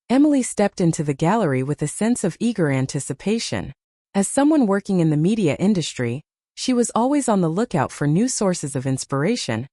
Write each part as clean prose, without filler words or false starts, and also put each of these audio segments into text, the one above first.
Emily stepped into the gallery with a sense of eager anticipation. As someone working in the media industry, she was always on the lookout for new sources of inspiration,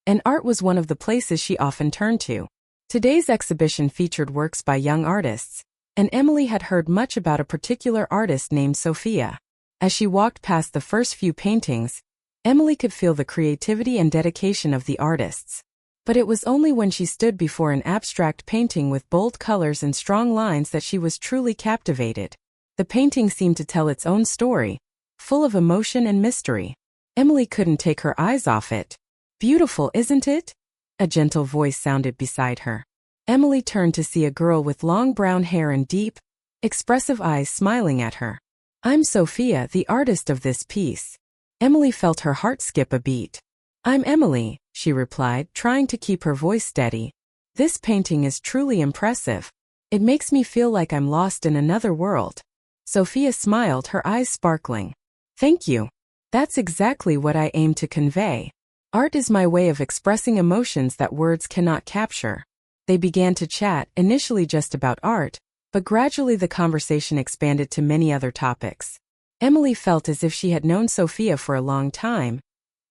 and art was one of the places she often turned to. Today's exhibition featured works by young artists, and Emily had heard much about a particular artist named Sophia. As she walked past the first few paintings, Emily could feel the creativity and dedication of the artists. But it was only when she stood before an abstract painting with bold colors and strong lines that she was truly captivated. The painting seemed to tell its own story, full of emotion and mystery. Emily couldn't take her eyes off it. "Beautiful, isn't it?" A gentle voice sounded beside her. Emily turned to see a girl with long brown hair and deep, expressive eyes smiling at her. "I'm Sophia, the artist of this piece." Emily felt her heart skip a beat. "I'm Emily," she replied, trying to keep her voice steady. "This painting is truly impressive. It makes me feel like I'm lost in another world." Sophia smiled, her eyes sparkling. "Thank you. That's exactly what I aim to convey. Art is my way of expressing emotions that words cannot capture." They began to chat, initially just about art, but gradually the conversation expanded to many other topics. Emily felt as if she had known Sophia for a long time,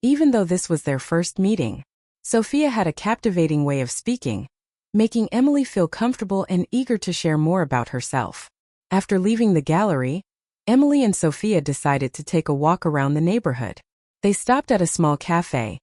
even though this was their first meeting. Sophia had a captivating way of speaking, making Emily feel comfortable and eager to share more about herself. After leaving the gallery, Emily and Sophia decided to take a walk around the neighborhood. They stopped at a small cafe,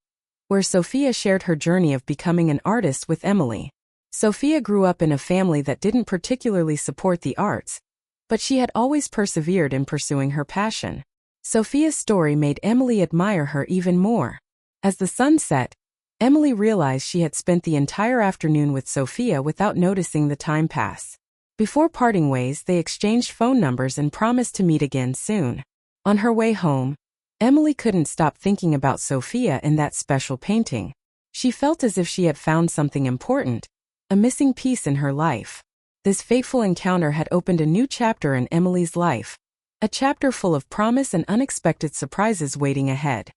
where Sophia shared her journey of becoming an artist with Emily. Sophia grew up in a family that didn't particularly support the arts, but she had always persevered in pursuing her passion. Sophia's story made Emily admire her even more. As the sun set, Emily realized she had spent the entire afternoon with Sophia without noticing the time pass. Before parting ways, they exchanged phone numbers and promised to meet again soon. On her way home, Emily couldn't stop thinking about Sophia and that special painting. She felt as if she had found something important, a missing piece in her life. This fateful encounter had opened a new chapter in Emily's life, a chapter full of promise and unexpected surprises waiting ahead.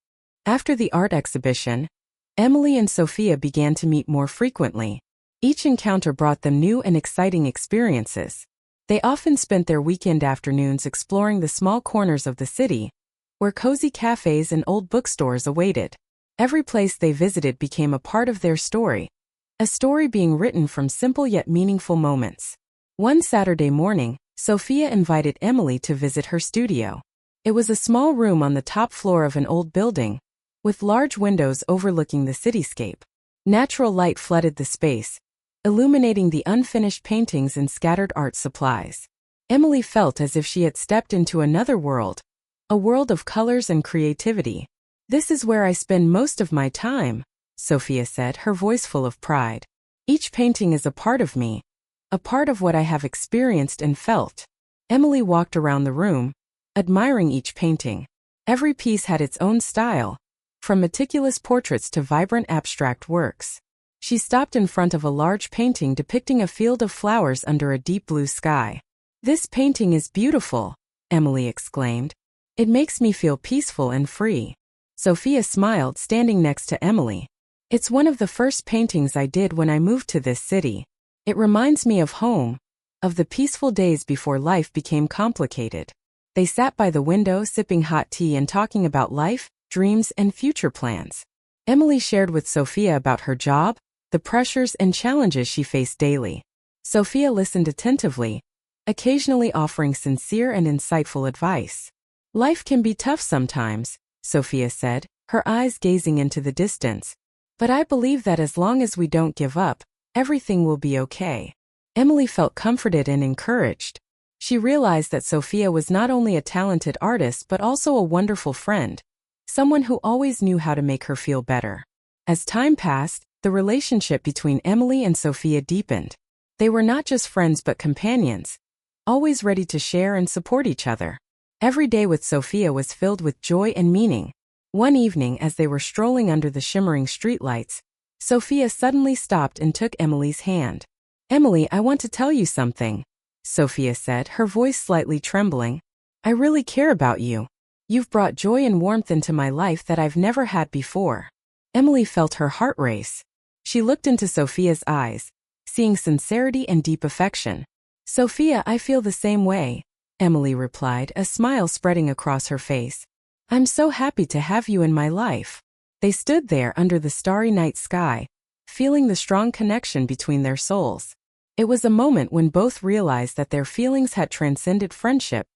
After the art exhibition, Emily and Sophia began to meet more frequently. Each encounter brought them new and exciting experiences. They often spent their weekend afternoons exploring the small corners of the city, where cozy cafes and old bookstores awaited. Every place they visited became a part of their story, a story being written from simple yet meaningful moments. One Saturday morning, Sophia invited Emily to visit her studio. It was a small room on the top floor of an old building, with large windows overlooking the cityscape. Natural light flooded the space, illuminating the unfinished paintings and scattered art supplies. Emily felt as if she had stepped into another world, a world of colors and creativity. "This is where I spend most of my time," Sophia said, her voice full of pride. "Each painting is a part of me, a part of what I have experienced and felt." Emily walked around the room, admiring each painting. Every piece had its own style, from meticulous portraits to vibrant abstract works. She stopped in front of a large painting depicting a field of flowers under a deep blue sky. "This painting is beautiful," Emily exclaimed. "It makes me feel peaceful and free." Sophia smiled, standing next to Emily. "It's one of the first paintings I did when I moved to this city. It reminds me of home, of the peaceful days before life became complicated." They sat by the window sipping hot tea and talking about life, dreams, and future plans. Emily shared with Sophia about her job, the pressures and challenges she faced daily. Sophia listened attentively, occasionally offering sincere and insightful advice. "Life can be tough sometimes," Sophia said, her eyes gazing into the distance. "But I believe that as long as we don't give up, everything will be okay." Emily felt comforted and encouraged. She realized that Sophia was not only a talented artist but also a wonderful friend, someone who always knew how to make her feel better. As time passed, the relationship between Emily and Sophia deepened. They were not just friends but companions, always ready to share and support each other. Every day with Sophia was filled with joy and meaning. One evening, as they were strolling under the shimmering streetlights, Sophia suddenly stopped and took Emily's hand. "Emily, I want to tell you something," Sophia said, her voice slightly trembling. "I really care about you. You've brought joy and warmth into my life that I've never had before." Emily felt her heart race. She looked into Sophia's eyes, seeing sincerity and deep affection. Sophia, I feel the same way, Emily replied, a smile spreading across her face. I'm so happy to have you in my life. They stood there under the starry night sky, feeling the strong connection between their souls. It was a moment when both realized that their feelings had transcended friendship,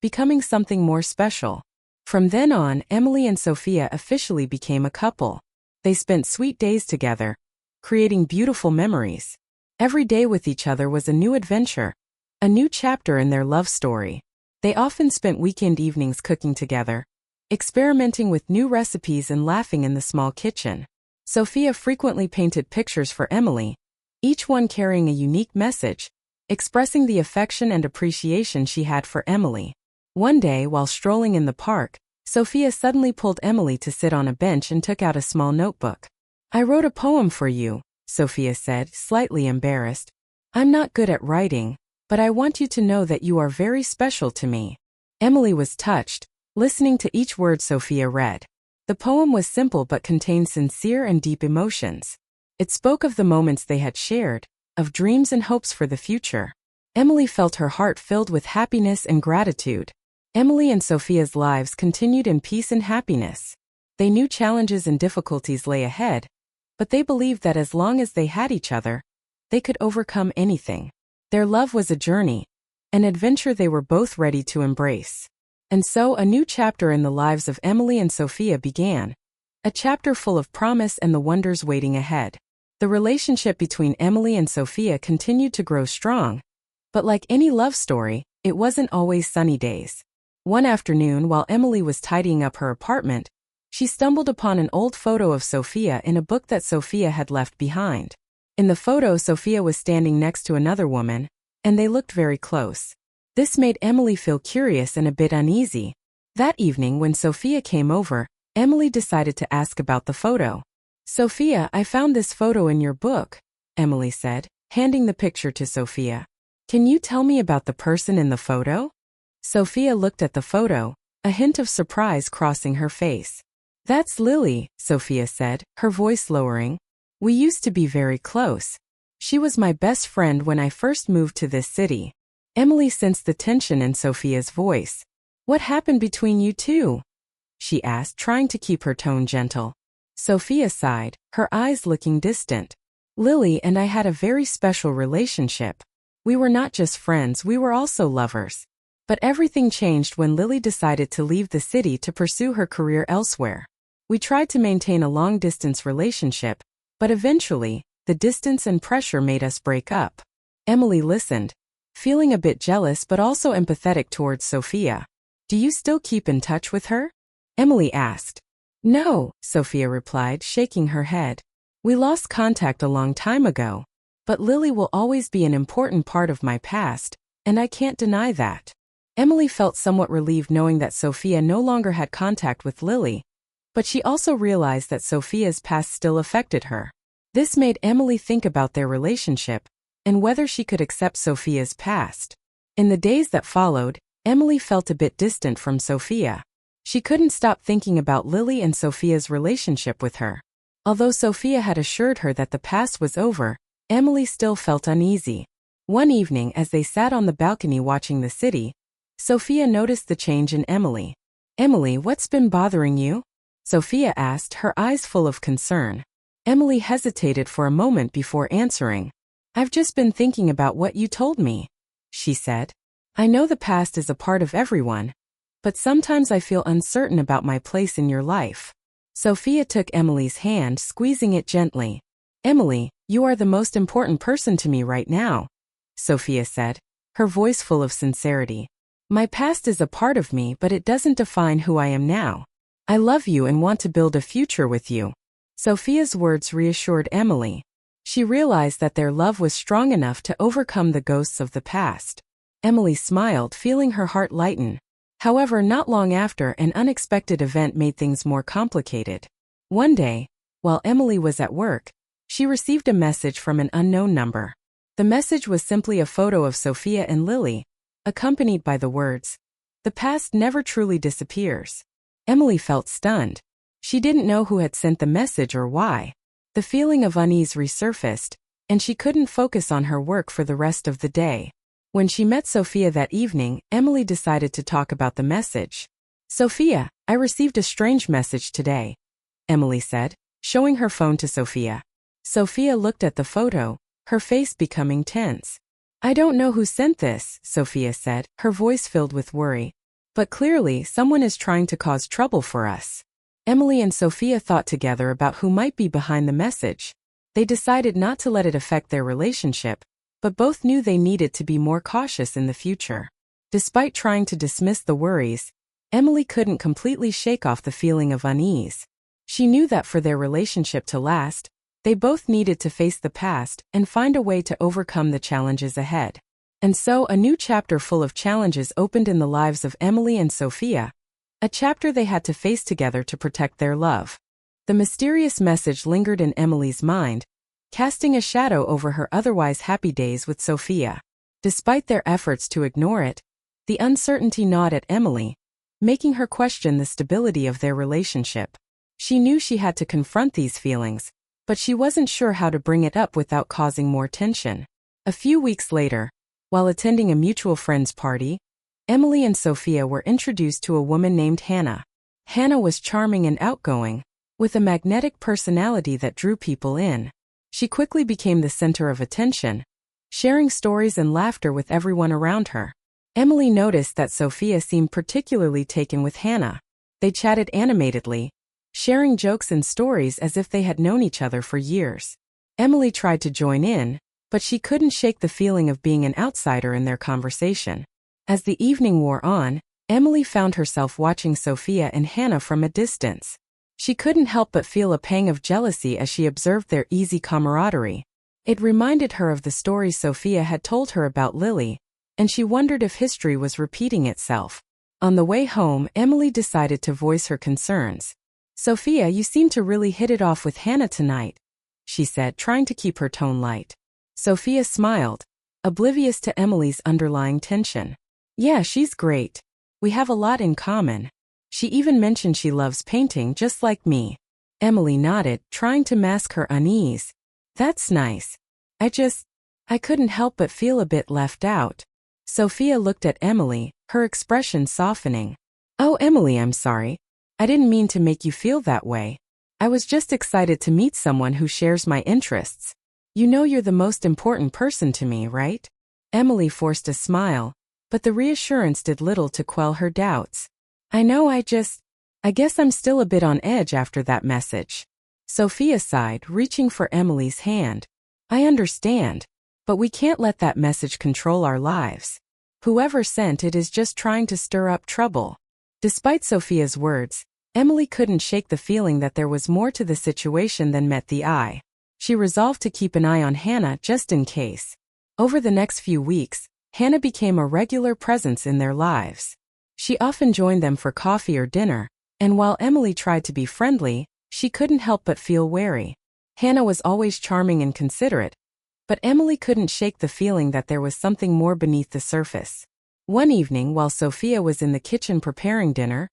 becoming something more special. From then on, Emily and Sophia officially became a couple. They spent sweet days together, creating beautiful memories. Every day with each other was a new adventure, a new chapter in their love story. They often spent weekend evenings cooking together, experimenting with new recipes and laughing in the small kitchen. Sophia frequently painted pictures for Emily, each one carrying a unique message, expressing the affection and appreciation she had for Emily. One day, while strolling in the park, Sophia suddenly pulled Emily to sit on a bench and took out a small notebook. I wrote a poem for you, Sophia said, slightly embarrassed. I'm not good at writing, but I want you to know that you are very special to me. Emily was touched, listening to each word Sophia read. The poem was simple but contained sincere and deep emotions. It spoke of the moments they had shared, of dreams and hopes for the future. Emily felt her heart filled with happiness and gratitude. Emily and Sophia's lives continued in peace and happiness. They knew challenges and difficulties lay ahead, but they believed that as long as they had each other, they could overcome anything. Their love was a journey, an adventure they were both ready to embrace. And so a new chapter in the lives of Emily and Sophia began, a chapter full of promise and the wonders waiting ahead. The relationship between Emily and Sophia continued to grow strong, but like any love story, it wasn't always sunny days. One afternoon, while Emily was tidying up her apartment, she stumbled upon an old photo of Sophia in a book that Sophia had left behind. In the photo, Sophia was standing next to another woman, and they looked very close. This made Emily feel curious and a bit uneasy. That evening, when Sophia came over, Emily decided to ask about the photo. Sophia, I found this photo in your book, Emily said, handing the picture to Sophia. Can you tell me about the person in the photo? Sophia looked at the photo, a hint of surprise crossing her face. That's Lily, Sophia said, her voice lowering. We used to be very close. She was my best friend when I first moved to this city. Emily sensed the tension in Sophia's voice. What happened between you two? She asked, trying to keep her tone gentle. Sophia sighed, her eyes looking distant. Lily and I had a very special relationship. We were not just friends, we were also lovers. But everything changed when Lily decided to leave the city to pursue her career elsewhere. We tried to maintain a long-distance relationship, but eventually, the distance and pressure made us break up. Emily listened, feeling a bit jealous but also empathetic towards Sophia. Do you still keep in touch with her? Emily asked. No, Sophia replied, shaking her head. We lost contact a long time ago. But Lily will always be an important part of my past, and I can't deny that. Emily felt somewhat relieved knowing that Sophia no longer had contact with Lily, but she also realized that Sophia's past still affected her. This made Emily think about their relationship and whether she could accept Sophia's past. In the days that followed, Emily felt a bit distant from Sophia. She couldn't stop thinking about Lily and Sophia's relationship with her. Although Sophia had assured her that the past was over, Emily still felt uneasy. One evening, as they sat on the balcony watching the city, Sophia noticed the change in Emily. Emily, what's been bothering you? Sophia asked, her eyes full of concern. Emily hesitated for a moment before answering. I've just been thinking about what you told me, she said. I know the past is a part of everyone, but sometimes I feel uncertain about my place in your life. Sophia took Emily's hand, squeezing it gently. Emily, you are the most important person to me right now, Sophia said, her voice full of sincerity. My past is a part of me, but it doesn't define who I am now. I love you and want to build a future with you. Sophia's words reassured Emily. She realized that their love was strong enough to overcome the ghosts of the past. Emily smiled, feeling her heart lighten. However, not long after, an unexpected event made things more complicated. One day, while Emily was at work, she received a message from an unknown number. The message was simply a photo of Sophia and Lily, accompanied by the words, "The past never truly disappears." Emily felt stunned. She didn't know who had sent the message or why. The feeling of unease resurfaced, and she couldn't focus on her work for the rest of the day. When she met Sophia that evening, Emily decided to talk about the message. "Sophia, I received a strange message today," Emily said, showing her phone to Sophia. Sophia looked at the photo, her face becoming tense. "I don't know who sent this," Sophia said, her voice filled with worry. "But clearly someone is trying to cause trouble for us." Emily and Sophia thought together about who might be behind the message. They decided not to let it affect their relationship, but both knew they needed to be more cautious in the future. Despite trying to dismiss the worries, Emily couldn't completely shake off the feeling of unease. She knew that for their relationship to last, they both needed to face the past and find a way to overcome the challenges ahead. And so a new chapter full of challenges opened in the lives of Emily and Sophia, a chapter they had to face together to protect their love. The mysterious message lingered in Emily's mind, casting a shadow over her otherwise happy days with Sophia. Despite their efforts to ignore it, the uncertainty gnawed at Emily, making her question the stability of their relationship. She knew she had to confront these feelings, but she wasn't sure how to bring it up without causing more tension. A few weeks later, while attending a mutual friend's party, Emily and Sophia were introduced to a woman named Hannah. Hannah was charming and outgoing, with a magnetic personality that drew people in. She quickly became the center of attention, sharing stories and laughter with everyone around her. Emily noticed that Sophia seemed particularly taken with Hannah. They chatted animatedly, sharing jokes and stories as if they had known each other for years. Emily tried to join in, but she couldn't shake the feeling of being an outsider in their conversation. As the evening wore on, Emily found herself watching Sophia and Hannah from a distance. She couldn't help but feel a pang of jealousy as she observed their easy camaraderie. It reminded her of the stories Sophia had told her about Lily, and she wondered if history was repeating itself. On the way home, Emily decided to voice her concerns. "Sophia, you seem to really hit it off with Hannah tonight," she said, trying to keep her tone light. Sophia smiled, oblivious to Emily's underlying tension. "Yeah, she's great. We have a lot in common. She even mentioned she loves painting just like me." Emily nodded, trying to mask her unease. "That's nice. I couldn't help but feel a bit left out." Sophia looked at Emily, her expression softening. "Oh, Emily, I'm sorry. I didn't mean to make you feel that way. I was just excited to meet someone who shares my interests. You know you're the most important person to me, right?" Emily forced a smile, but the reassurance did little to quell her doubts. "I know, I guess I'm still a bit on edge after that message." Sophia sighed, reaching for Emily's hand. "I understand, but we can't let that message control our lives. Whoever sent it is just trying to stir up trouble." Despite Sophia's words, Emily couldn't shake the feeling that there was more to the situation than met the eye. She resolved to keep an eye on Hannah just in case. Over the next few weeks, Hannah became a regular presence in their lives. She often joined them for coffee or dinner, and while Emily tried to be friendly, she couldn't help but feel wary. Hannah was always charming and considerate, but Emily couldn't shake the feeling that there was something more beneath the surface. One evening, while Sophia was in the kitchen preparing dinner,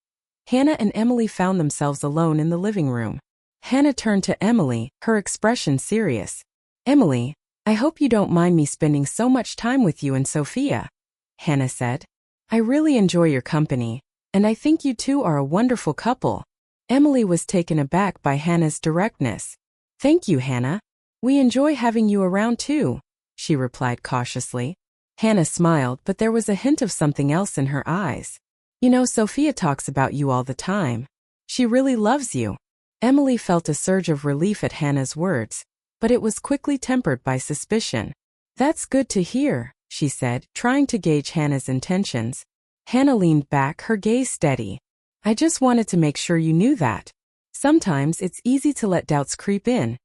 Hannah and Emily found themselves alone in the living room. Hannah turned to Emily, her expression serious. "Emily, I hope you don't mind me spending so much time with you and Sophia," Hannah said. "I really enjoy your company, and I think you two are a wonderful couple." Emily was taken aback by Hannah's directness. "Thank you, Hannah. We enjoy having you around too," she replied cautiously. Hannah smiled, but there was a hint of something else in her eyes. "You know, Sophia talks about you all the time. She really loves you." Emily felt a surge of relief at Hannah's words, but it was quickly tempered by suspicion. "That's good to hear," she said, trying to gauge Hannah's intentions. Hannah leaned back, her gaze steady. "I just wanted to make sure you knew that. Sometimes it's easy to let doubts creep in,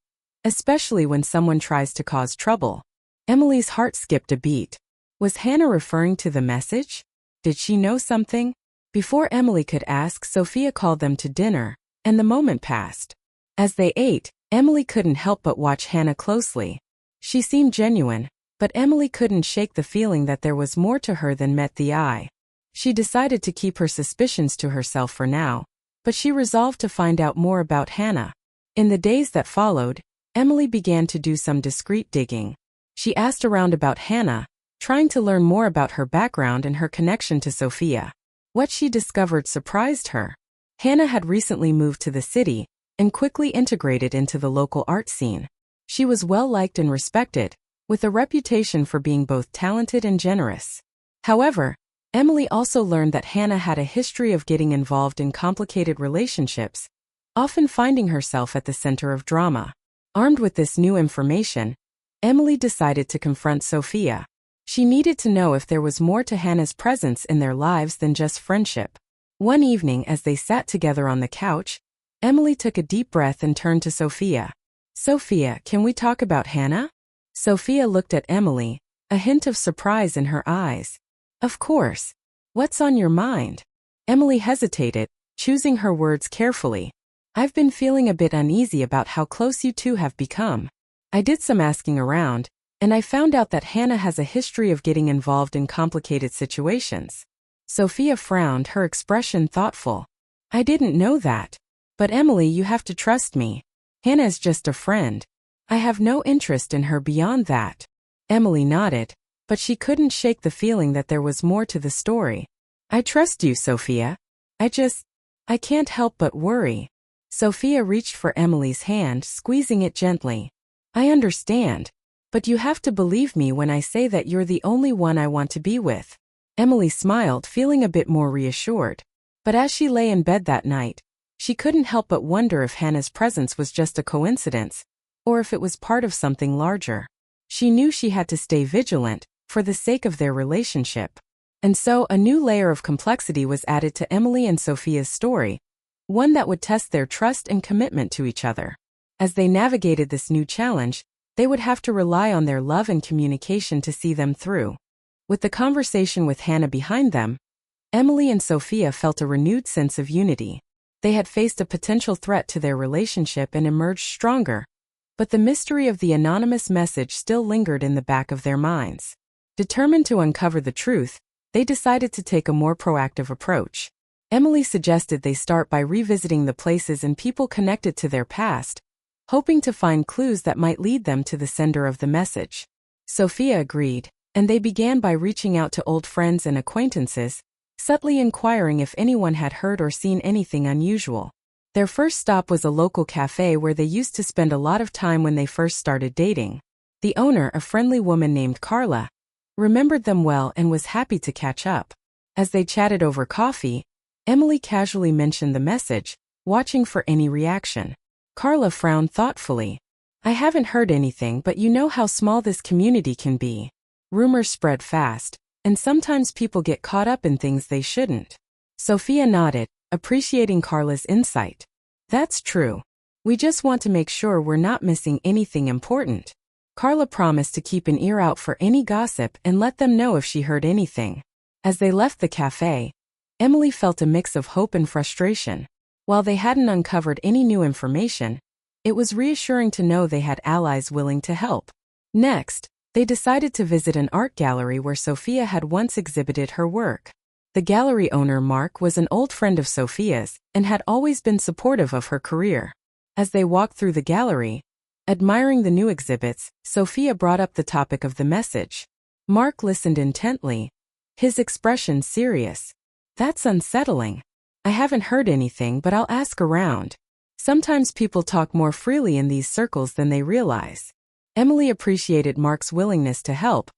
especially when someone tries to cause trouble." Emily's heart skipped a beat. Was Hannah referring to the message? Did she know something? Before Emily could ask, Sophia called them to dinner, and the moment passed. As they ate, Emily couldn't help but watch Hannah closely. She seemed genuine, but Emily couldn't shake the feeling that there was more to her than met the eye. She decided to keep her suspicions to herself for now, but she resolved to find out more about Hannah. In the days that followed, Emily began to do some discreet digging. She asked around about Hannah, trying to learn more about her background and her connection to Sophia. What she discovered surprised her. Hannah had recently moved to the city and quickly integrated into the local art scene. She was well-liked and respected, with a reputation for being both talented and generous. However, Emily also learned that Hannah had a history of getting involved in complicated relationships, often finding herself at the center of drama. Armed with this new information, Emily decided to confront Sophia. She needed to know if there was more to Hannah's presence in their lives than just friendship. One evening, as they sat together on the couch, Emily took a deep breath and turned to Sophia. "Sophia, can we talk about Hannah?" Sophia looked at Emily, a hint of surprise in her eyes. "Of course. What's on your mind?" Emily hesitated, choosing her words carefully. "I've been feeling a bit uneasy about how close you two have become. I did some asking around, and I found out that Hannah has a history of getting involved in complicated situations." Sophia frowned, her expression thoughtful. "I didn't know that. But Emily, you have to trust me. Hannah's just a friend. I have no interest in her beyond that." Emily nodded, but she couldn't shake the feeling that there was more to the story. "I trust you, Sophia. I can't help but worry." Sophia reached for Emily's hand, squeezing it gently. "I understand. But you have to believe me when I say that you're the only one I want to be with." Emily smiled, feeling a bit more reassured. But as she lay in bed that night, she couldn't help but wonder if Hannah's presence was just a coincidence, or if it was part of something larger. She knew she had to stay vigilant, for the sake of their relationship. And so a new layer of complexity was added to Emily and Sophia's story, one that would test their trust and commitment to each other. As they navigated this new challenge, they would have to rely on their love and communication to see them through. With the conversation with Hannah behind them, Emily and Sophia felt a renewed sense of unity. They had faced a potential threat to their relationship and emerged stronger, but the mystery of the anonymous message still lingered in the back of their minds. Determined to uncover the truth, they decided to take a more proactive approach. Emily suggested they start by revisiting the places and people connected to their past, hoping to find clues that might lead them to the sender of the message. Sophia agreed, and they began by reaching out to old friends and acquaintances, subtly inquiring if anyone had heard or seen anything unusual. Their first stop was a local cafe where they used to spend a lot of time when they first started dating. The owner, a friendly woman named Carla, remembered them well and was happy to catch up. As they chatted over coffee, Emily casually mentioned the message, watching for any reaction. Carla frowned thoughtfully. "I haven't heard anything, but you know how small this community can be. Rumors spread fast, and sometimes people get caught up in things they shouldn't." Sophia nodded, appreciating Carla's insight. "That's true. We just want to make sure we're not missing anything important." Carla promised to keep an ear out for any gossip and let them know if she heard anything. As they left the cafe, Emily felt a mix of hope and frustration. While they hadn't uncovered any new information, it was reassuring to know they had allies willing to help. Next, they decided to visit an art gallery where Sophia had once exhibited her work. The gallery owner, Mark, was an old friend of Sophia's and had always been supportive of her career. As they walked through the gallery, admiring the new exhibits, Sophia brought up the topic of the message. Mark listened intently, his expression serious. "That's unsettling. I haven't heard anything, but I'll ask around. Sometimes people talk more freely in these circles than they realize." Emily appreciated Mark's willingness to help,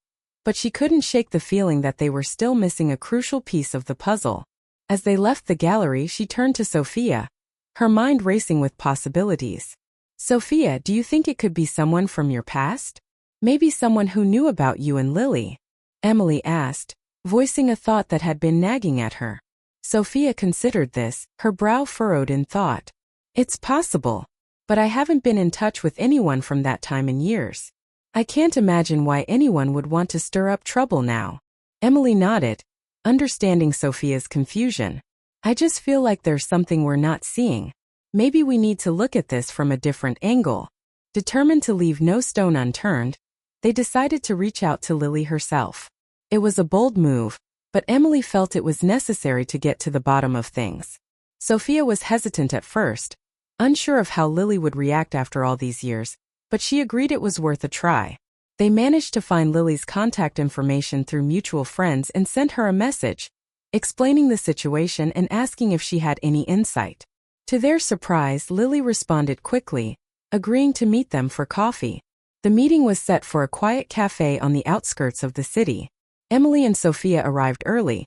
but she couldn't shake the feeling that they were still missing a crucial piece of the puzzle. As they left the gallery, she turned to Sophia, her mind racing with possibilities. "Sophia, do you think it could be someone from your past? Maybe someone who knew about you and Lily?" Emily asked, voicing a thought that had been nagging at her. Sophia considered this, her brow furrowed in thought. "It's possible, but I haven't been in touch with anyone from that time in years. I can't imagine why anyone would want to stir up trouble now." Emily nodded, understanding Sophia's confusion. "I just feel like there's something we're not seeing. Maybe we need to look at this from a different angle." Determined to leave no stone unturned, they decided to reach out to Lily herself. It was a bold move, but Emily felt it was necessary to get to the bottom of things. Sophia was hesitant at first, unsure of how Lily would react after all these years, but she agreed it was worth a try. They managed to find Lily's contact information through mutual friends and sent her a message, explaining the situation and asking if she had any insight. To their surprise, Lily responded quickly, agreeing to meet them for coffee. The meeting was set for a quiet cafe on the outskirts of the city. Emily and Sophia arrived early,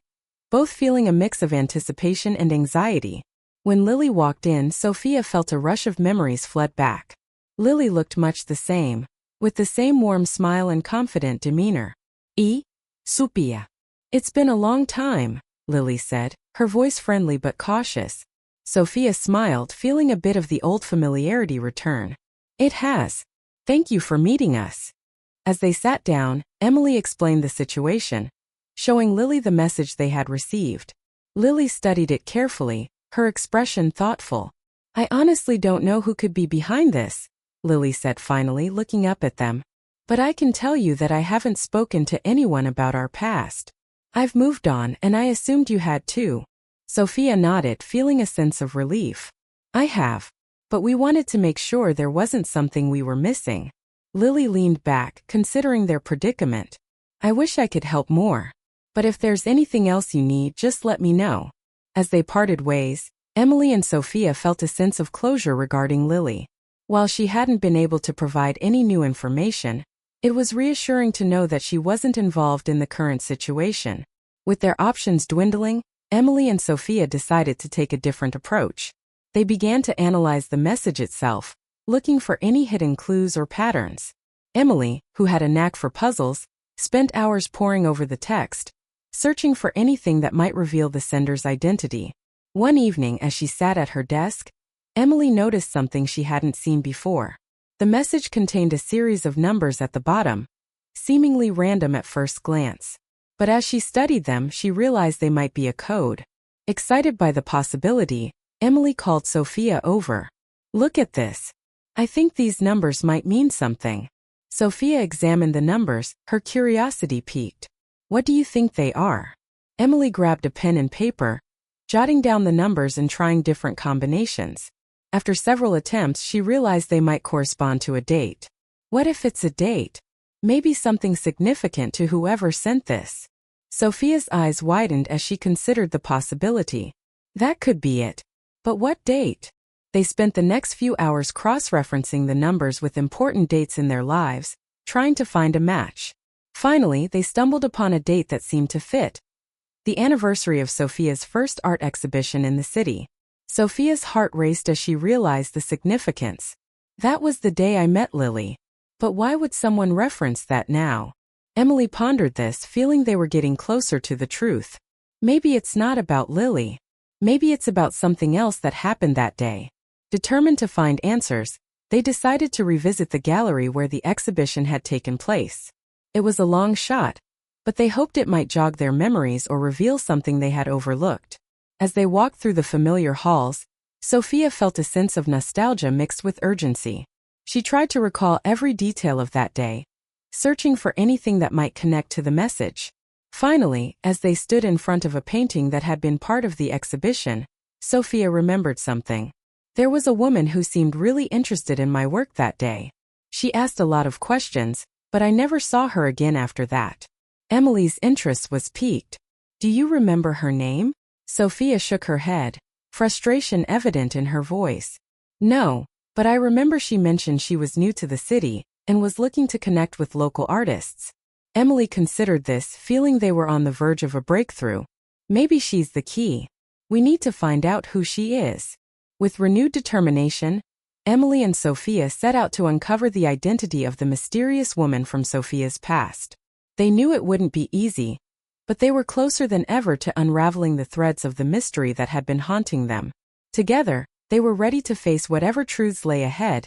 both feeling a mix of anticipation and anxiety. When Lily walked in, Sophia felt a rush of memories flood back. Lily looked much the same, with the same warm smile and confident demeanor. Sophia. It's been a long time, Lily said, her voice friendly but cautious. Sophia smiled, feeling a bit of the old familiarity return. It has. Thank you for meeting us. As they sat down, Emily explained the situation, showing Lily the message they had received. Lily studied it carefully, her expression thoughtful. I honestly don't know who could be behind this, Lily said finally, looking up at them. But I can tell you that I haven't spoken to anyone about our past. I've moved on, and I assumed you had too. Sophia nodded, feeling a sense of relief. I have. But we wanted to make sure there wasn't something we were missing. Lily leaned back, considering their predicament. I wish I could help more. But if there's anything else you need, just let me know. As they parted ways, Emily and Sophia felt a sense of closure regarding Lily. While she hadn't been able to provide any new information, it was reassuring to know that she wasn't involved in the current situation. With their options dwindling, Emily and Sophia decided to take a different approach. They began to analyze the message itself, looking for any hidden clues or patterns. Emily, who had a knack for puzzles, spent hours poring over the text, searching for anything that might reveal the sender's identity. One evening, as she sat at her desk, Emily noticed something she hadn't seen before. The message contained a series of numbers at the bottom, seemingly random at first glance. But as she studied them, she realized they might be a code. Excited by the possibility, Emily called Sophia over. Look at this. I think these numbers might mean something. Sophia examined the numbers, her curiosity piqued. What do you think they are? Emily grabbed a pen and paper, jotting down the numbers and trying different combinations. After several attempts, she realized they might correspond to a date. What if it's a date? Maybe something significant to whoever sent this. Sophia's eyes widened as she considered the possibility. That could be it. But what date? They spent the next few hours cross-referencing the numbers with important dates in their lives, trying to find a match. Finally, they stumbled upon a date that seemed to fit. The anniversary of Sophia's first art exhibition in the city. Sophia's heart raced as she realized the significance. That was the day I met Lily. But why would someone reference that now? Emily pondered this, feeling they were getting closer to the truth. Maybe it's not about Lily. Maybe it's about something else that happened that day. Determined to find answers, they decided to revisit the gallery where the exhibition had taken place. It was a long shot, but they hoped it might jog their memories or reveal something they had overlooked. As they walked through the familiar halls, Sophia felt a sense of nostalgia mixed with urgency. She tried to recall every detail of that day, searching for anything that might connect to the message. Finally, as they stood in front of a painting that had been part of the exhibition, Sophia remembered something. There was a woman who seemed really interested in my work that day. She asked a lot of questions, but I never saw her again after that. Emily's interest was piqued. Do you remember her name? Sophia shook her head, frustration evident in her voice. No, but I remember she mentioned she was new to the city and was looking to connect with local artists. Emily considered this, feeling they were on the verge of a breakthrough. Maybe she's the key. We need to find out who she is. With renewed determination, Emily and Sophia set out to uncover the identity of the mysterious woman from Sophia's past. They knew it wouldn't be easy, but they were closer than ever to unraveling the threads of the mystery that had been haunting them. Together, they were ready to face whatever truths lay ahead,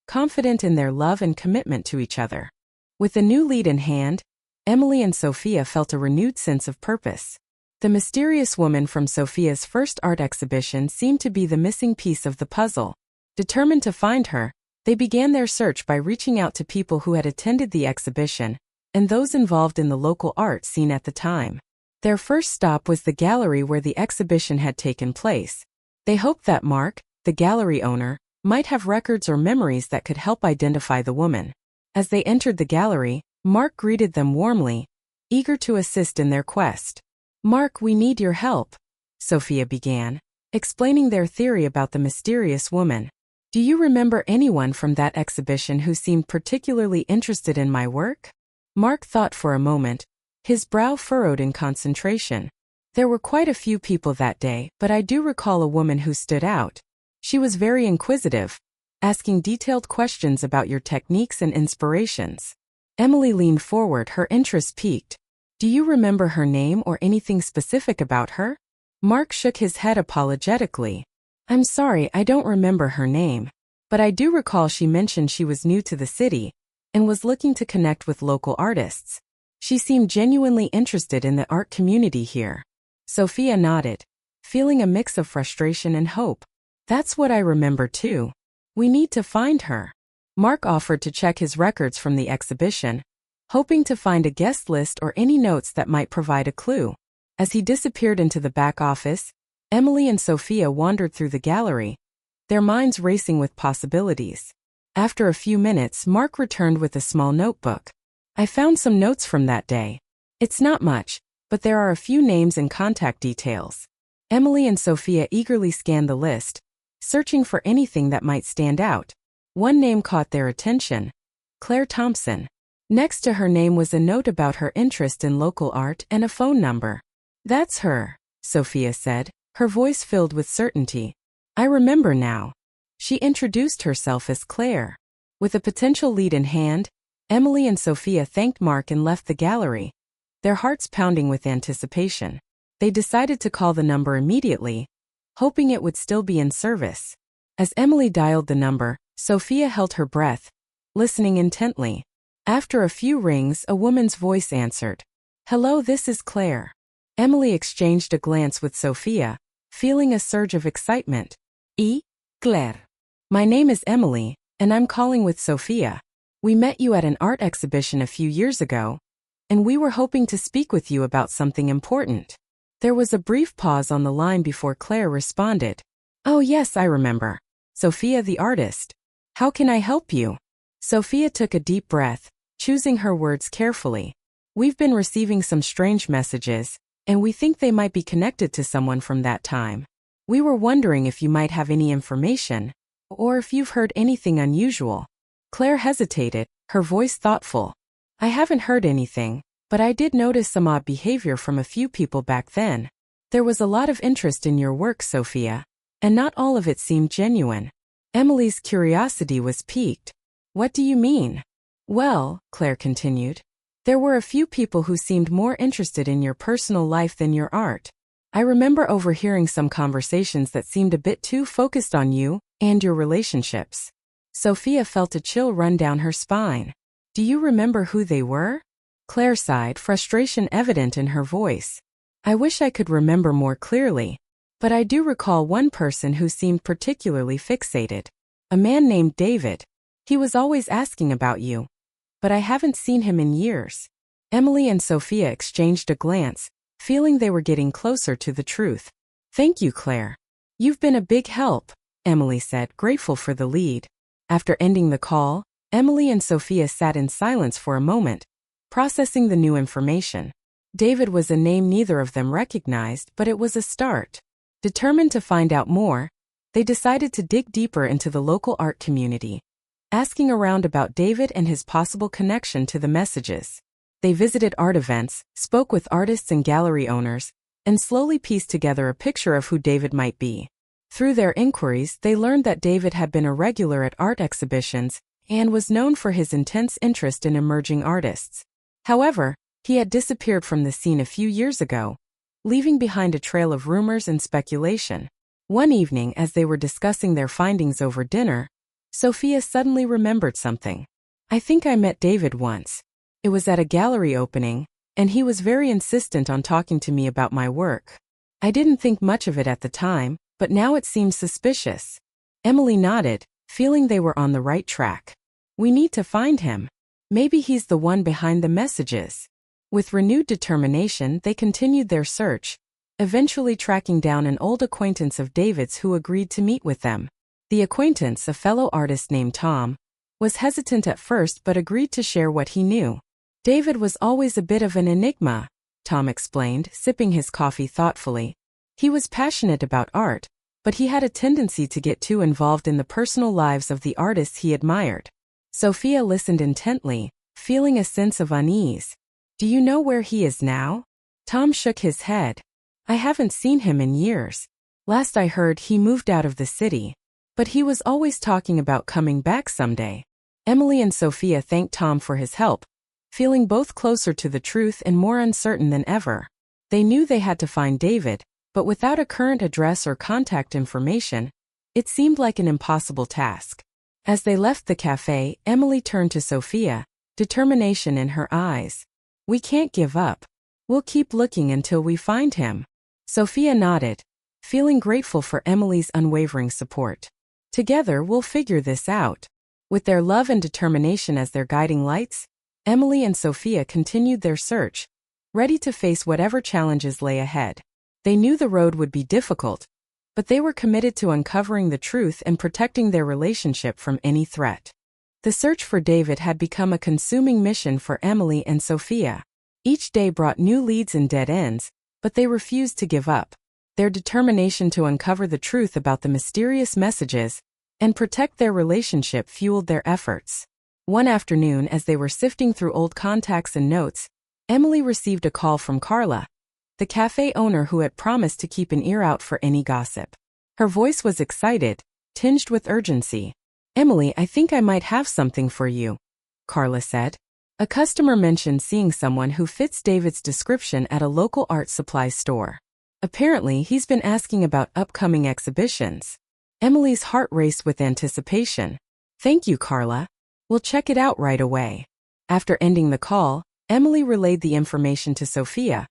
confident in their love and commitment to each other. With a new lead in hand, Emily and Sophia felt a renewed sense of purpose. The mysterious woman from Sophia's first art exhibition seemed to be the missing piece of the puzzle. Determined to find her, they began their search by reaching out to people who had attended the exhibition and those involved in the local art scene at the time. Their first stop was the gallery where the exhibition had taken place. They hoped that Mark, the gallery owner, might have records or memories that could help identify the woman. As they entered the gallery, Mark greeted them warmly, eager to assist in their quest. "Mark, we need your help," Sophia began, explaining their theory about the mysterious woman. "Do you remember anyone from that exhibition who seemed particularly interested in my work?" Mark thought for a moment, his brow furrowed in concentration. "There were quite a few people that day, but I do recall a woman who stood out. She was very inquisitive, asking detailed questions about your techniques and inspirations." Emily leaned forward, her interest piqued. "Do you remember her name or anything specific about her?" Mark shook his head apologetically. "I'm sorry, I don't remember her name. But I do recall she mentioned she was new to the city and was looking to connect with local artists. She seemed genuinely interested in the art community here." Sophia nodded, feeling a mix of frustration and hope. "That's what I remember too. We need to find her." Mark offered to check his records from the exhibition, hoping to find a guest list or any notes that might provide a clue. As he disappeared into the back office, Emily and Sophia wandered through the gallery, their minds racing with possibilities. After a few minutes, Mark returned with a small notebook. "I found some notes from that day. It's not much, but there are a few names and contact details." Emily and Sophia eagerly scanned the list, searching for anything that might stand out. One name caught their attention: Claire Thompson. Next to her name was a note about her interest in local art and a phone number. "That's her," Sophia said, her voice filled with certainty. "I remember now. She introduced herself as Claire." With a potential lead in hand, Emily and Sophia thanked Mark and left the gallery, their hearts pounding with anticipation. They decided to call the number immediately, hoping it would still be in service. As Emily dialed the number, Sophia held her breath, listening intently. After a few rings, a woman's voice answered. "Hello, this is Claire." Emily exchanged a glance with Sophia, feeling a surge of excitement. Claire. "My name is Emily, and I'm calling with Sophia. We met you at an art exhibition a few years ago, and we were hoping to speak with you about something important." There was a brief pause on the line before Claire responded. "Oh yes, I remember. Sophia the artist. How can I help you?" Sophia took a deep breath, choosing her words carefully. "We've been receiving some strange messages, and we think they might be connected to someone from that time. We were wondering if you might have any information, or if you've heard anything unusual." Claire hesitated, her voice thoughtful. "I haven't heard anything, but I did notice some odd behavior from a few people back then. There was a lot of interest in your work, Sophia, and not all of it seemed genuine." Emily's curiosity was piqued. "What do you mean?" "Well," Claire continued, "there were a few people who seemed more interested in your personal life than your art. I remember overhearing some conversations that seemed a bit too focused on you and your relationships." Sophia felt a chill run down her spine. "Do you remember who they were?" Claire sighed, frustration evident in her voice. "I wish I could remember more clearly, but I do recall one person who seemed particularly fixated. A man named David. He was always asking about you, but I haven't seen him in years." Emily and Sophia exchanged a glance, feeling they were getting closer to the truth. "Thank you, Claire. You've been a big help," Emily said, grateful for the lead. After ending the call, Emily and Sophia sat in silence for a moment, processing the new information. David was a name neither of them recognized, but it was a start. Determined to find out more, they decided to dig deeper into the local art community, asking around about David and his possible connection to the messages. They visited art events, spoke with artists and gallery owners, and slowly pieced together a picture of who David might be. Through their inquiries, they learned that David had been a regular at art exhibitions and was known for his intense interest in emerging artists. However, he had disappeared from the scene a few years ago, leaving behind a trail of rumors and speculation. One evening, as they were discussing their findings over dinner, Sophia suddenly remembered something. "I think I met David once. It was at a gallery opening, and he was very insistent on talking to me about my work. I didn't think much of it at the time, but now it seems suspicious." Emily nodded, feeling they were on the right track. "We need to find him. Maybe he's the one behind the messages." With renewed determination, they continued their search, eventually tracking down an old acquaintance of David's who agreed to meet with them. The acquaintance, a fellow artist named Tom, was hesitant at first but agreed to share what he knew. David was always a bit of an enigma, Tom explained, sipping his coffee thoughtfully. He was passionate about art, but he had a tendency to get too involved in the personal lives of the artists he admired. Sophia listened intently, feeling a sense of unease. Do you know where he is now? Tom shook his head. I haven't seen him in years. Last I heard, he moved out of the city. But he was always talking about coming back someday. Emily and Sophia thanked Tom for his help, feeling both closer to the truth and more uncertain than ever. They knew they had to find David, but without a current address or contact information, it seemed like an impossible task. As they left the cafe, Emily turned to Sophia, determination in her eyes. We can't give up. We'll keep looking until we find him. Sophia nodded, feeling grateful for Emily's unwavering support. Together we'll figure this out. With their love and determination as their guiding lights, Emily and Sophia continued their search, ready to face whatever challenges lay ahead. They knew the road would be difficult, but they were committed to uncovering the truth and protecting their relationship from any threat. The search for David had become a consuming mission for Emily and Sophia. Each day brought new leads and dead ends, but they refused to give up. Their determination to uncover the truth about the mysterious messages and protect their relationship fueled their efforts. One afternoon, as they were sifting through old contacts and notes, Emily received a call from Carla, the cafe owner who had promised to keep an ear out for any gossip. Her voice was excited, tinged with urgency. Emily, I think I might have something for you, Carla said. A customer mentioned seeing someone who fits David's description at a local art supply store. Apparently, he's been asking about upcoming exhibitions. Emily's heart raced with anticipation. Thank you, Carla. We'll check it out right away. After ending the call, Emily relayed the information to Sophia,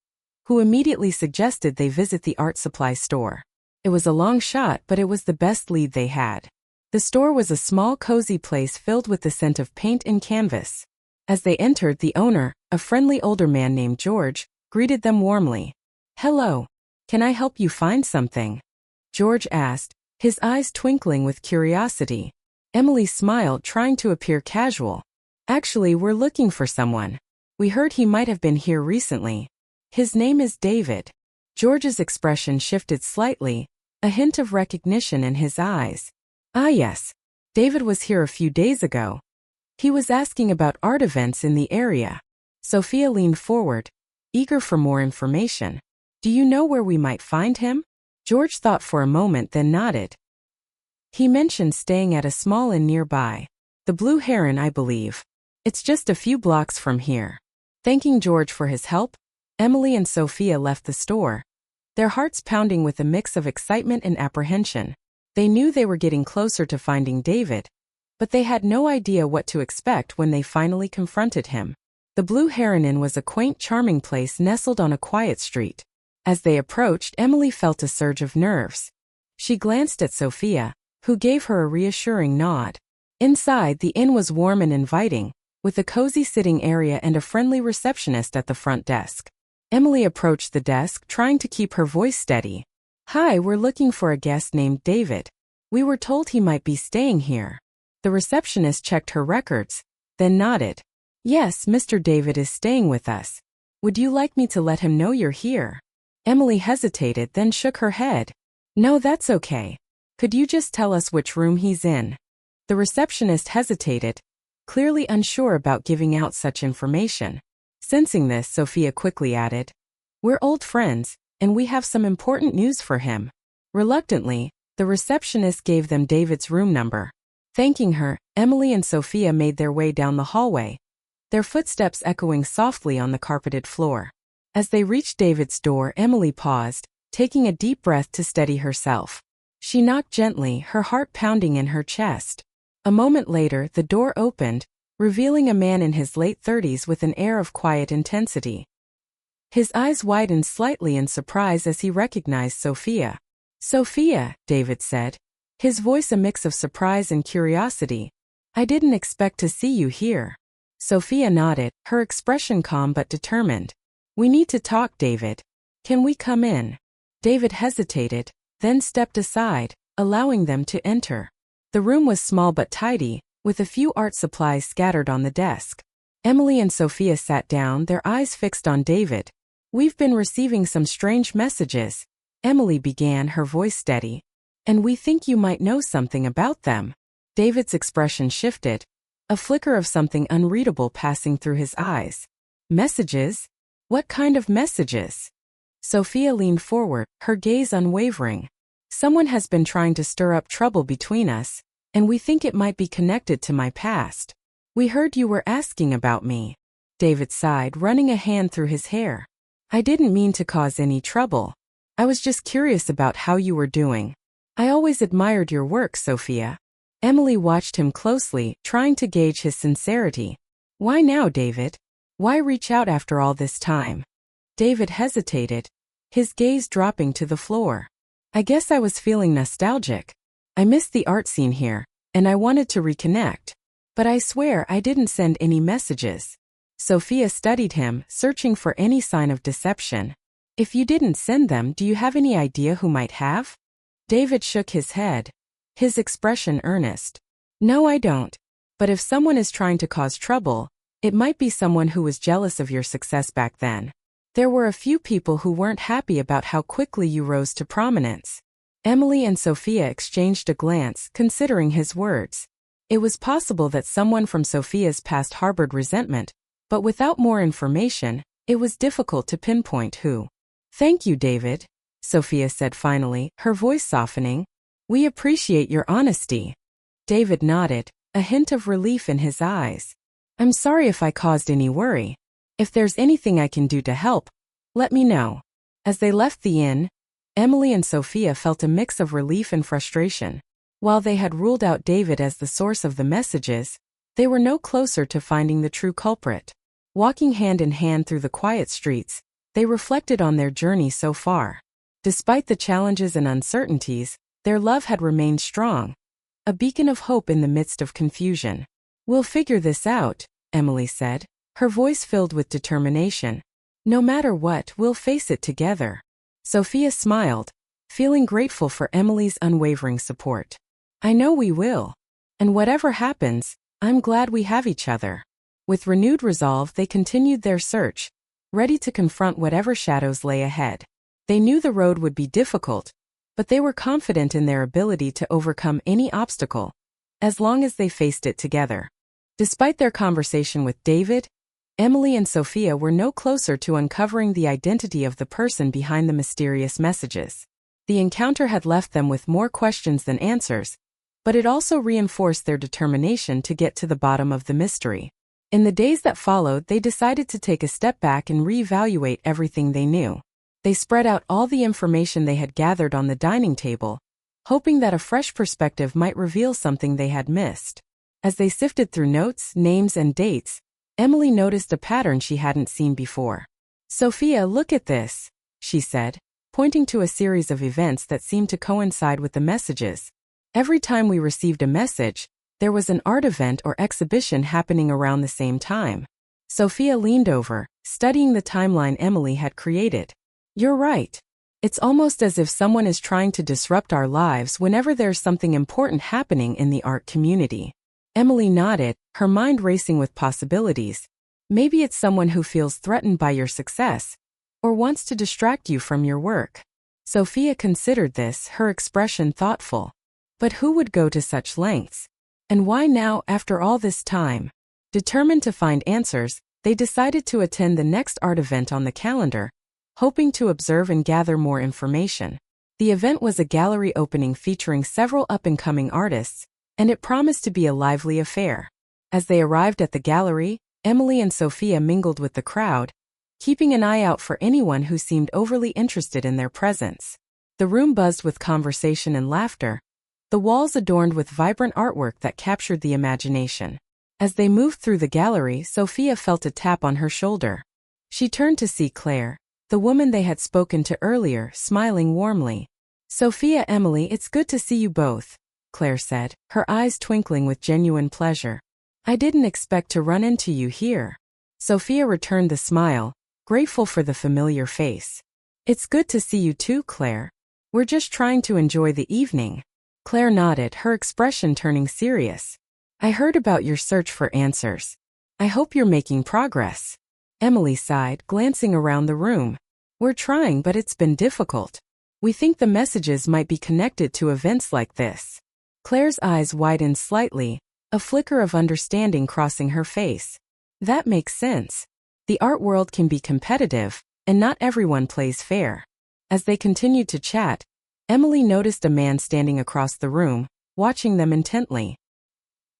who immediately suggested they visit the art supply store. It was a long shot, but it was the best lead they had. The store was a small, cozy place filled with the scent of paint and canvas. As they entered, the owner, a friendly older man named George, greeted them warmly. Hello. Can I help you find something? George asked, his eyes twinkling with curiosity. Emily smiled, trying to appear casual. Actually, we're looking for someone. We heard he might have been here recently. His name is David. George's expression shifted slightly, a hint of recognition in his eyes. Ah yes, David was here a few days ago. He was asking about art events in the area. Sophia leaned forward, eager for more information. Do you know where we might find him? George thought for a moment, then nodded. He mentioned staying at a small inn nearby. The Blue Heron, I believe. It's just a few blocks from here. Thanking George for his help, Emily and Sophia left the store, their hearts pounding with a mix of excitement and apprehension. They knew they were getting closer to finding David, but they had no idea what to expect when they finally confronted him. The Blue Heron Inn was a quaint, charming place nestled on a quiet street. As they approached, Emily felt a surge of nerves. She glanced at Sophia, who gave her a reassuring nod. Inside, the inn was warm and inviting, with a cozy sitting area and a friendly receptionist at the front desk. Emily approached the desk, trying to keep her voice steady. Hi, we're looking for a guest named David. We were told he might be staying here. The receptionist checked her records, then nodded. Yes, Mr. David is staying with us. Would you like me to let him know you're here? Emily hesitated, then shook her head. No, that's okay. Could you just tell us which room he's in? The receptionist hesitated, clearly unsure about giving out such information. Sensing this, Sophia quickly added, We're old friends, and we have some important news for him. Reluctantly, the receptionist gave them David's room number. Thanking her, Emily and Sophia made their way down the hallway, their footsteps echoing softly on the carpeted floor. As they reached David's door, Emily paused, taking a deep breath to steady herself. She knocked gently, her heart pounding in her chest. A moment later, the door opened, revealing a man in his late 30s with an air of quiet intensity. His eyes widened slightly in surprise as he recognized Sophia. Sophia, David said, his voice a mix of surprise and curiosity. I didn't expect to see you here. Sophia nodded, her expression calm but determined. We need to talk, David. Can we come in? David hesitated, then stepped aside, allowing them to enter. The room was small but tidy, with a few art supplies scattered on the desk. Emily and Sophia sat down, their eyes fixed on David. "We've been receiving some strange messages," Emily began, her voice steady. "And we think you might know something about them." David's expression shifted, a flicker of something unreadable passing through his eyes. "Messages? What kind of messages?" Sophia leaned forward, her gaze unwavering. "Someone has been trying to stir up trouble between us, and we think it might be connected to my past. We heard you were asking about me." David sighed, running a hand through his hair. "I didn't mean to cause any trouble. I was just curious about how you were doing. I always admired your work, Sophia." Emily watched him closely, trying to gauge his sincerity. "Why now, David? Why reach out after all this time?" David hesitated, his gaze dropping to the floor. "I guess I was feeling nostalgic. I missed the art scene here, and I wanted to reconnect. But I swear I didn't send any messages." Sophia studied him, searching for any sign of deception. "If you didn't send them, do you have any idea who might have?" David shook his head, his expression earnest. "No, I don't. But if someone is trying to cause trouble, it might be someone who was jealous of your success back then. There were a few people who weren't happy about how quickly you rose to prominence." Emily and Sophia exchanged a glance, considering his words. It was possible that someone from Sophia's past harbored resentment, but without more information, it was difficult to pinpoint who. "Thank you, David," Sophia said finally, her voice softening. "We appreciate your honesty." David nodded, a hint of relief in his eyes. "I'm sorry if I caused any worry. If there's anything I can do to help, let me know." As they left the inn, Emily and Sophia felt a mix of relief and frustration. While they had ruled out David as the source of the messages, they were no closer to finding the true culprit. Walking hand in hand through the quiet streets, they reflected on their journey so far. Despite the challenges and uncertainties, their love had remained strong, a beacon of hope in the midst of confusion. "We'll figure this out," Emily said, her voice filled with determination. "No matter what, we'll face it together." Sophia smiled, feeling grateful for Emily's unwavering support. "I know we will. And whatever happens, I'm glad we have each other." With renewed resolve, they continued their search, ready to confront whatever shadows lay ahead. They knew the road would be difficult, but they were confident in their ability to overcome any obstacle, as long as they faced it together. Despite their conversation with David, Emily and Sophia were no closer to uncovering the identity of the person behind the mysterious messages. The encounter had left them with more questions than answers, but it also reinforced their determination to get to the bottom of the mystery. In the days that followed, they decided to take a step back and reevaluate everything they knew. They spread out all the information they had gathered on the dining table, hoping that a fresh perspective might reveal something they had missed. As they sifted through notes, names, and dates, Emily noticed a pattern she hadn't seen before. "Sophia, look at this," she said, pointing to a series of events that seemed to coincide with the messages. Every time we received a message, there was an art event or exhibition happening around the same time. Sophia leaned over, studying the timeline Emily had created. "You're right. It's almost as if someone is trying to disrupt our lives whenever there's something important happening in the art community." Emily nodded, her mind racing with possibilities. Maybe it's someone who feels threatened by your success, or wants to distract you from your work. Sophia considered this, her expression thoughtful. But who would go to such lengths? And why now, after all this time? Determined to find answers, they decided to attend the next art event on the calendar, hoping to observe and gather more information. The event was a gallery opening featuring several up-and-coming artists, and it promised to be a lively affair. As they arrived at the gallery, Emily and Sophia mingled with the crowd, keeping an eye out for anyone who seemed overly interested in their presence. The room buzzed with conversation and laughter, the walls adorned with vibrant artwork that captured the imagination. As they moved through the gallery, Sophia felt a tap on her shoulder. She turned to see Claire, the woman they had spoken to earlier, smiling warmly. "Sophia, Emily, it's good to see you both," Claire said, her eyes twinkling with genuine pleasure. "I didn't expect to run into you here." Sophia returned the smile, grateful for the familiar face. "It's good to see you too, Claire. We're just trying to enjoy the evening." Claire nodded, her expression turning serious. "I heard about your search for answers. I hope you're making progress. Emily sighed, glancing around the room. We're trying, but it's been difficult. We think the messages might be connected to events like this. Claire's eyes widened slightly, a flicker of understanding crossing her face. That makes sense. The art world can be competitive, and not everyone plays fair. As they continued to chat, Emily noticed a man standing across the room, watching them intently.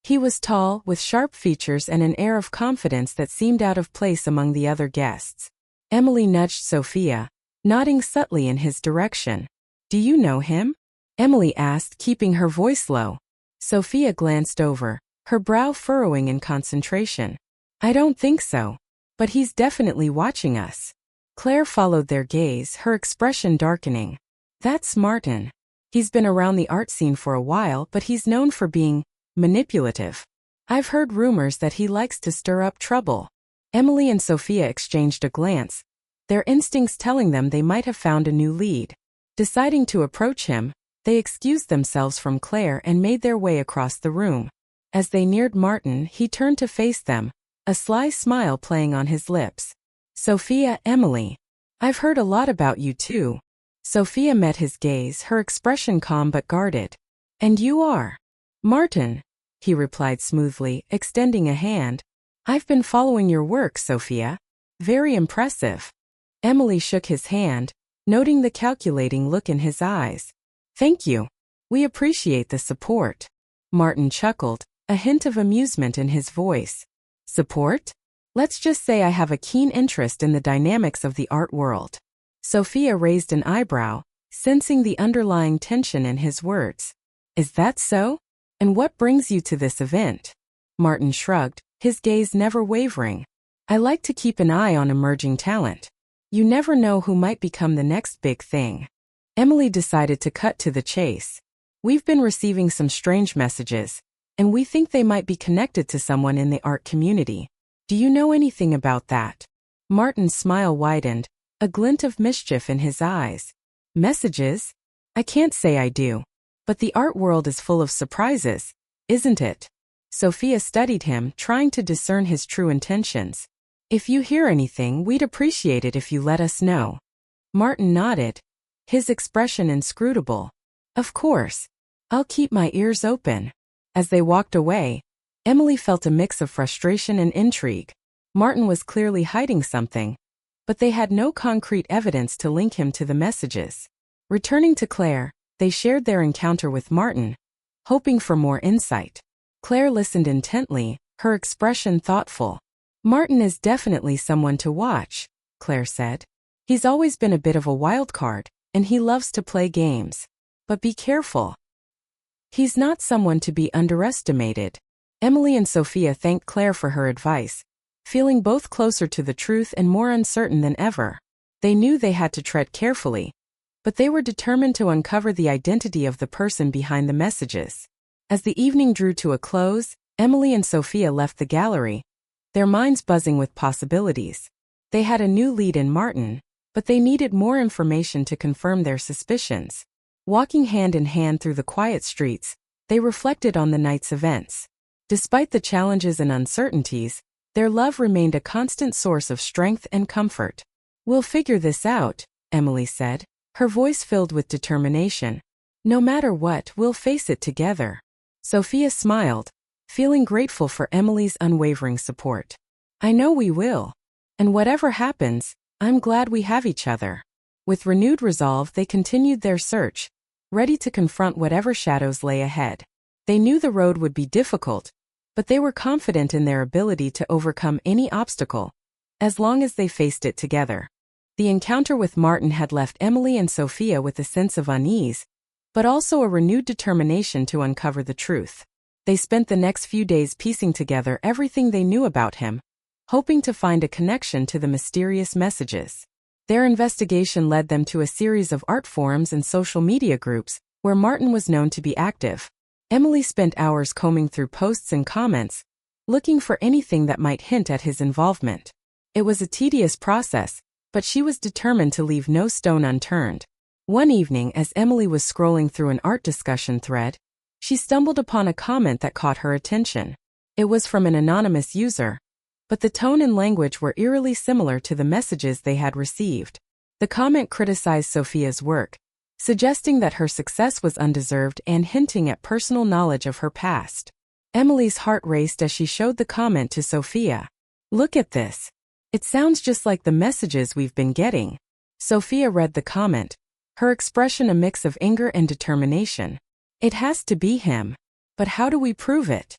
He was tall, with sharp features and an air of confidence that seemed out of place among the other guests. Emily nudged Sophia, nodding subtly in his direction. Do you know him? Emily asked, keeping her voice low. Sophia glanced over, her brow furrowing in concentration. I don't think so. But he's definitely watching us. Claire followed their gaze, her expression darkening. That's Martin. He's been around the art scene for a while, but he's known for being manipulative. I've heard rumors that he likes to stir up trouble. Emily and Sophia exchanged a glance, their instincts telling them they might have found a new lead. Deciding to approach him, they excused themselves from Claire and made their way across the room. As they neared Martin, he turned to face them, a sly smile playing on his lips. Sophia, Emily. I've heard a lot about you too. Sophia met his gaze, her expression calm but guarded. And you are? Martin, he replied smoothly, extending a hand. I've been following your work, Sophia. Very impressive. Emily shook his hand, noting the calculating look in his eyes. Thank you. We appreciate the support. Martin chuckled, a hint of amusement in his voice. Support? Let's just say I have a keen interest in the dynamics of the art world. Sophia raised an eyebrow, sensing the underlying tension in his words. Is that so? And what brings you to this event? Martin shrugged, his gaze never wavering. I like to keep an eye on emerging talent. You never know who might become the next big thing. Emily decided to cut to the chase. We've been receiving some strange messages, and we think they might be connected to someone in the art community. Do you know anything about that? Martin's smile widened, a glint of mischief in his eyes. Messages? I can't say I do. But the art world is full of surprises, isn't it? Sophia studied him, trying to discern his true intentions. If you hear anything, we'd appreciate it if you let us know. Martin nodded, his expression inscrutable. Of course. I'll keep my ears open. As they walked away, Emily felt a mix of frustration and intrigue. Martin was clearly hiding something, but they had no concrete evidence to link him to the messages. Returning to Claire, they shared their encounter with Martin, hoping for more insight. Claire listened intently, her expression thoughtful. Martin is definitely someone to watch, Claire said. He's always been a bit of a wild card, and he loves to play games. But be careful. He's not someone to be underestimated. Emily and Sophia thanked Claire for her advice, feeling both closer to the truth and more uncertain than ever. They knew they had to tread carefully, but they were determined to uncover the identity of the person behind the messages. As the evening drew to a close, Emily and Sophia left the gallery, their minds buzzing with possibilities. They had a new lead in Martin, but they needed more information to confirm their suspicions. Walking hand in hand through the quiet streets, they reflected on the night's events. Despite the challenges and uncertainties, their love remained a constant source of strength and comfort. We'll figure this out, Emily said, her voice filled with determination. No matter what, we'll face it together. Sophia smiled, feeling grateful for Emily's unwavering support. I know we will. And whatever happens, I'm glad we have each other. With renewed resolve, they continued their search, ready to confront whatever shadows lay ahead. They knew the road would be difficult, but they were confident in their ability to overcome any obstacle, as long as they faced it together. The encounter with Martin had left Emily and Sophia with a sense of unease, but also a renewed determination to uncover the truth. They spent the next few days piecing together everything they knew about him, hoping to find a connection to the mysterious messages. Their investigation led them to a series of art forums and social media groups, where Martin was known to be active. Emily spent hours combing through posts and comments, looking for anything that might hint at his involvement. It was a tedious process, but she was determined to leave no stone unturned. One evening, as Emily was scrolling through an art discussion thread, she stumbled upon a comment that caught her attention. It was from an anonymous user, but the tone and language were eerily similar to the messages they had received. The comment criticized Sophia's work, suggesting that her success was undeserved and hinting at personal knowledge of her past. Emily's heart raced as she showed the comment to Sophia. "Look at this. It sounds just like the messages we've been getting." Sophia read the comment, her expression a mix of anger and determination. "It has to be him. But how do we prove it?"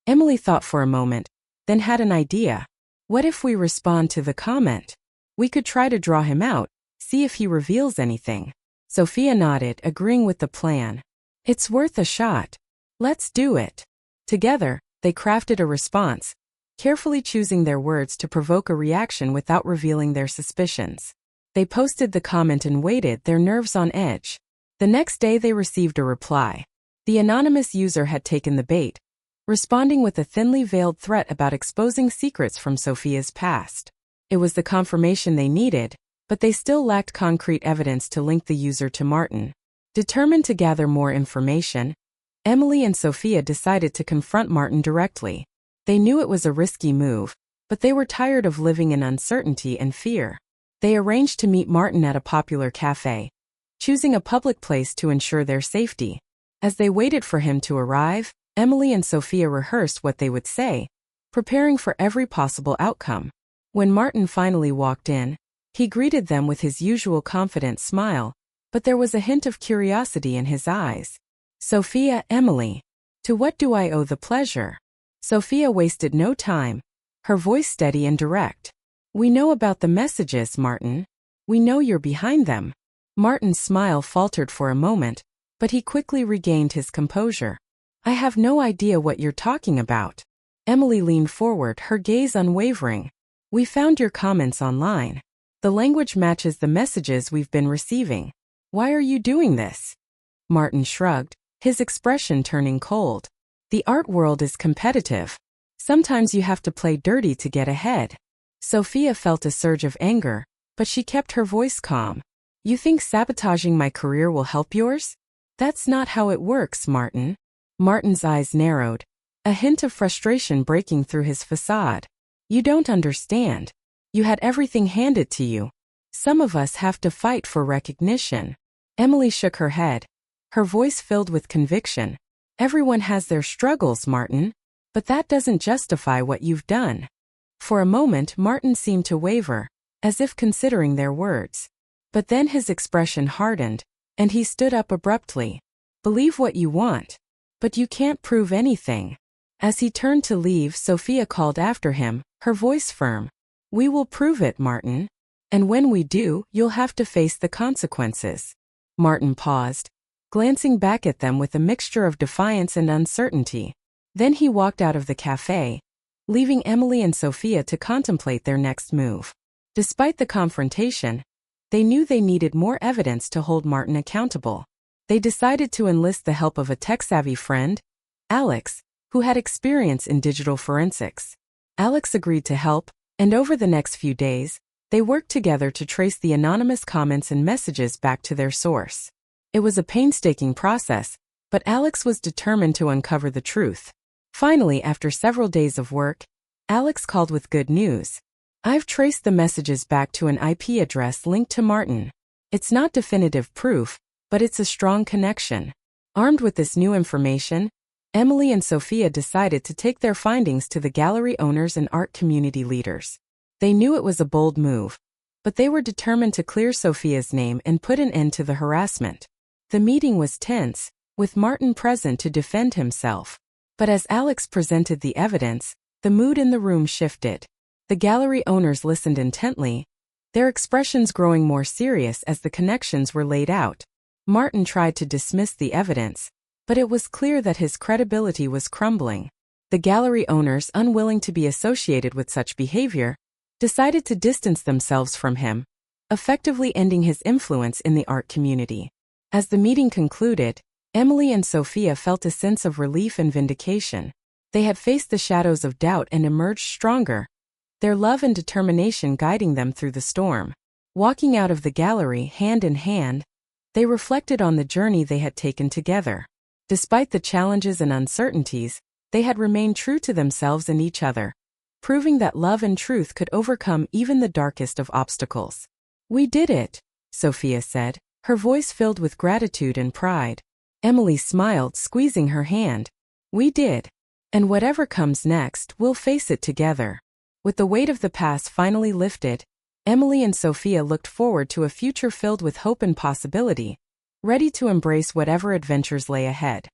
Emily thought for a moment, then had an idea. "What if we respond to the comment? We could try to draw him out, see if he reveals anything." Sophia nodded, agreeing with the plan. "It's worth a shot. Let's do it." Together, they crafted a response, carefully choosing their words to provoke a reaction without revealing their suspicions. They posted the comment and waited, their nerves on edge. The next day they received a reply. The anonymous user had taken the bait, responding with a thinly veiled threat about exposing secrets from Sophia's past. It was the confirmation they needed, but they still lacked concrete evidence to link the user to Martin. Determined to gather more information, Emily and Sophia decided to confront Martin directly. They knew it was a risky move, but they were tired of living in uncertainty and fear. They arranged to meet Martin at a popular cafe, choosing a public place to ensure their safety. As they waited for him to arrive, Emily and Sophia rehearsed what they would say, preparing for every possible outcome. When Martin finally walked in, he greeted them with his usual confident smile, but there was a hint of curiosity in his eyes. "Sophia, Emily, to what do I owe the pleasure?" Sophia wasted no time, her voice steady and direct. "We know about the messages, Martin. We know you're behind them." Martin's smile faltered for a moment, but he quickly regained his composure. "I have no idea what you're talking about." Emily leaned forward, her gaze unwavering. "We found your comments online. The language matches the messages we've been receiving. Why are you doing this?" Martin shrugged, his expression turning cold. "The art world is competitive. Sometimes you have to play dirty to get ahead." Sophia felt a surge of anger, but she kept her voice calm. "You think sabotaging my career will help yours? That's not how it works, Martin." Martin's eyes narrowed, a hint of frustration breaking through his facade. "You don't understand. You had everything handed to you. Some of us have to fight for recognition." Emily shook her head, her voice filled with conviction. "Everyone has their struggles, Martin, but that doesn't justify what you've done." For a moment Martin seemed to waver, as if considering their words. But then his expression hardened, and he stood up abruptly. "Believe what you want, but you can't prove anything." As he turned to leave, Sophia called after him, her voice firm. "We will prove it, Martin. And when we do, you'll have to face the consequences." Martin paused, glancing back at them with a mixture of defiance and uncertainty. Then he walked out of the cafe, leaving Emily and Sophia to contemplate their next move. Despite the confrontation, they knew they needed more evidence to hold Martin accountable. They decided to enlist the help of a tech-savvy friend, Alex, who had experience in digital forensics. Alex agreed to help, and over the next few days, they worked together to trace the anonymous comments and messages back to their source. It was a painstaking process, but Alex was determined to uncover the truth. Finally, after several days of work, Alex called with good news. "I've traced the messages back to an IP address linked to Martin. It's not definitive proof, but it's a strong connection." Armed with this new information, Emily and Sophia decided to take their findings to the gallery owners and art community leaders. They knew it was a bold move, but they were determined to clear Sophia's name and put an end to the harassment. The meeting was tense, with Martin present to defend himself. But as Alex presented the evidence, the mood in the room shifted. The gallery owners listened intently, their expressions growing more serious as the connections were laid out. Martin tried to dismiss the evidence, but it was clear that his credibility was crumbling. The gallery owners, unwilling to be associated with such behavior, decided to distance themselves from him, effectively ending his influence in the art community. As the meeting concluded, Emily and Sophia felt a sense of relief and vindication. They had faced the shadows of doubt and emerged stronger, their love and determination guiding them through the storm. Walking out of the gallery hand in hand, they reflected on the journey they had taken together. Despite the challenges and uncertainties, they had remained true to themselves and each other, proving that love and truth could overcome even the darkest of obstacles. "We did it," Sophia said, her voice filled with gratitude and pride. Emily smiled, squeezing her hand. "We did. And whatever comes next, we'll face it together." With the weight of the past finally lifted, Emily and Sophia looked forward to a future filled with hope and possibility, ready to embrace whatever adventures lay ahead.